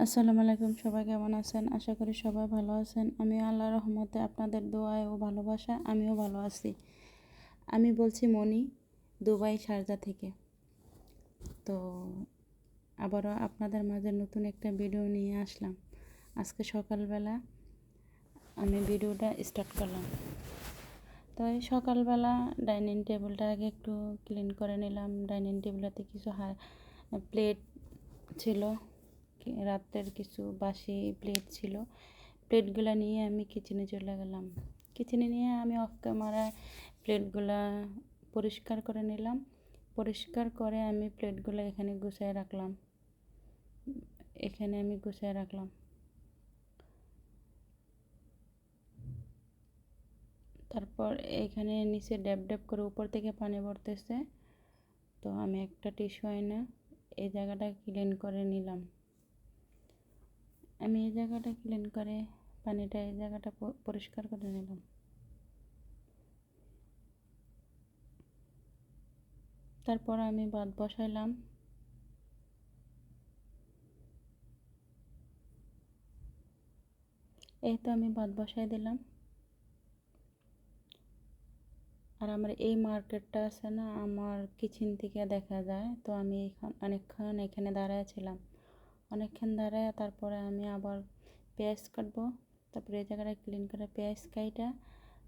আসসালামু আলাইকুম, সবাই কেমন আছেন? আশা করি সবাই ভালো আছেন। আমি আল্লাহর রহমতে আপনাদের দোয়ায় ও ভালোবাসা আমিও ভালো আছি। আমি বলছি মনি, দুবাই শারজা থেকে। তো আবারও আপনাদের মাঝে নতুন একটা ভিডিও নিয়ে আসলাম। আজকে সকালবেলা আমি ভিডিওটা স্টার্ট করলাম। তো এই সকালবেলা ডাইনিং টেবিলটা আগে একটু ক্লিন করে নিলাম। ডাইনিং টেবিলটাতে কিছু প্লেট ছিল, রাতের কিছু বাসি প্লেট ছিল। প্লেটগুলো নিয়ে আমি কিচেনে চলে গেলাম। কিচেনে নিয়ে আমি অফ ক্যামেরায় প্লেটগুলো পরিষ্কার করে নিলাম। পরিষ্কার করে আমি প্লেটগুলো এখানে গুছিয়ে রাখলাম। তারপর এখানে নিচে ড্যাব ড্যাব করে উপর থেকে পানি পড়তেছে। তো আমি একটা টিস্যু এনে এই জায়গাটা ক্লিন করে নিলাম। আমি এই জায়গাটা ক্লিন করে পানিটা এই জায়গাটা পরিষ্কার করে নিলাম। তারপর আমি ভাত বসাইলাম। এই তো আমি ভাত বসাই দিলাম। আর আমার এই মার্কেটটা আছে না, আমার কিচেন থেকে দেখা যায়। তো আমি অনেকক্ষণ এখানে দাঁড়াইছিলাম। অনেকক্ষণ দাঁড়ায় তারপরে আমি আবার পেঁয়াজ কাটবো। তারপরে এই জায়গাটা ক্লিন করে পেঁয়াজ কাইটা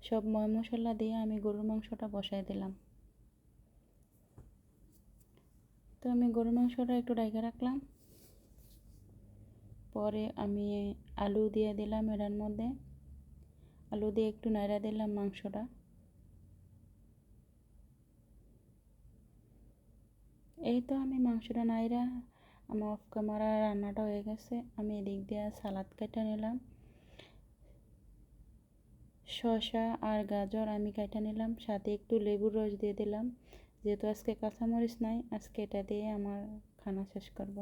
সব মশলা দিয়ে আমি গরুর মাংসটা বসাই দিলাম। তো আমি গরুর মাংসটা একটু ঢেকে রাখলাম। পরে আমি আলু দিয়ে দিলাম এটার মধ্যে। আলু দিয়ে একটু নাড়া দিলাম মাংসটা। এই তো আমি মাংসটা নাইরা আমার অফ ক্যামেরা রান্নাটা হয়ে গেছে। আমি এদিক দিয়ে সালাদ কেটে নিলাম। শসা আর গাজর আমি কেটে নিলাম, সাথে একটু লেবুর রস দিয়ে দিলাম। যেহেতু আজকে কাঁচামরিচ নাই, আজকে এটা দিয়ে আমার খানা শেষ করব।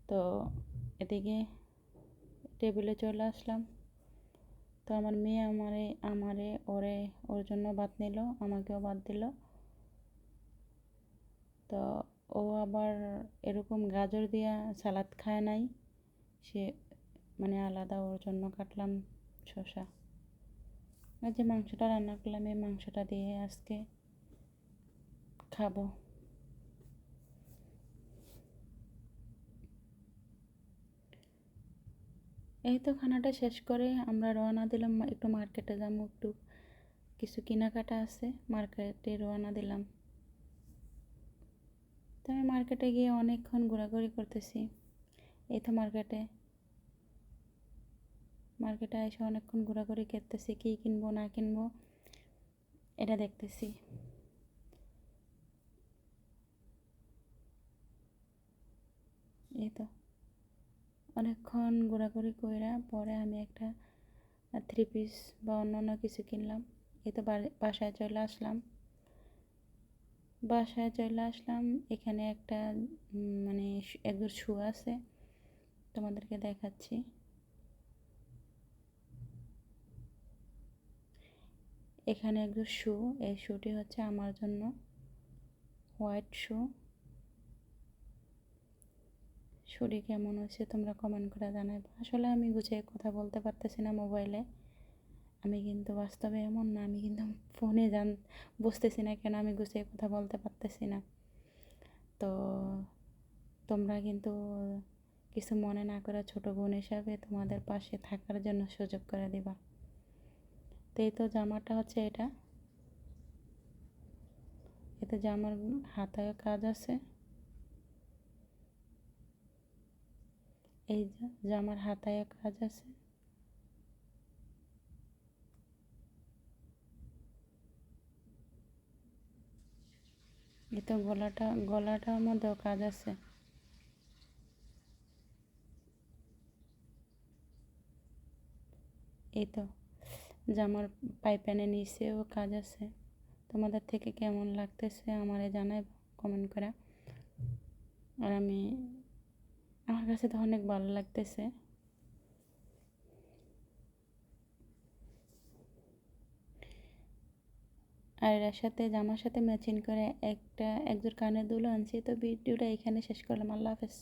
তো এদিকে টেবিলে চলে আসলাম। তো আমার মেয়ে ওর জন্য ভাত নিল, আমাকেও ভাত দিল। তো ও আবার এরকম গাজর দিয়া সালাদ খায় নাই, সে মানে আলাদা ওর জন্য কাটলাম শসা। আর যে মাংসটা রান্না করলাম, এই মাংসটা দিয়ে আজকে খাবো। এই তো খানাটা শেষ করে আমরা রওনা দিলাম। একটু মার্কেটে যাবো, একটু কিছু কেনাকাটা আছে, মার্কেটে রওনা দিলাম। তো আমি মার্কেটে গিয়ে অনেকক্ষণ ঘোরাঘুরি করতেছি। এই তো মার্কেটে এসে অনেকক্ষণ ঘোরাঘুরি করতেছি, কী কিনবো না কিনবো এটা দেখতেছি। এই তো অনেকক্ষণ ঘোরাঘুরি কইরা পরে আমি একটা 3 পিস বা অন্য কিছু কিনলাম। এই তো বাসায় চলে আসলাম। এখানে একটা মানে একজোড় শু আছে, তোমাদেরকে দেখাচ্ছি। এখানে একজোড় শু, এই শুটি হচ্ছে আমার জন্য, হোয়াইট শুটি কেমন হচ্ছে তোমরা কমেন্ট করে জানাবে। আসলে আমি গুছিয়ে কথা বলতে পারতেছি না মোবাইলে। আমি কিন্তু বাস্তবে এমন না, আমি কিন্তু ফোনে বুঝতেছি না কেন আমি গুছিয়ে কথা বলতে পারতেছি না। তো তোমরা কিন্তু কিছু মনে না করে ছোট বোন হিসাবে তোমাদের পাশে থাকার জন্য সুযোগ করে দিবা। তো এই তো জামাটা হচ্ছে এতে জামার হাতায় কাজ আছে। এই জামার হাতায় কাজ আছে। এই তো গলাটার মধ্যেও কাজ আছে। এই তো জামার পাইপ্যানের নিচেও কাজ আছে। তোমাদের থেকে কেমন লাগতেছে আমারে জানাই কমেন্ট করা। আর আমার কাছে তো অনেক ভালো লাগতেছে। আর এর সাথে জামার সাথে ম্যাচিং করে একজোড় কানের দুলও আনছি। তো ভিডিওটা এখানে শেষ করলাম। আল্লাহ হাফেজ।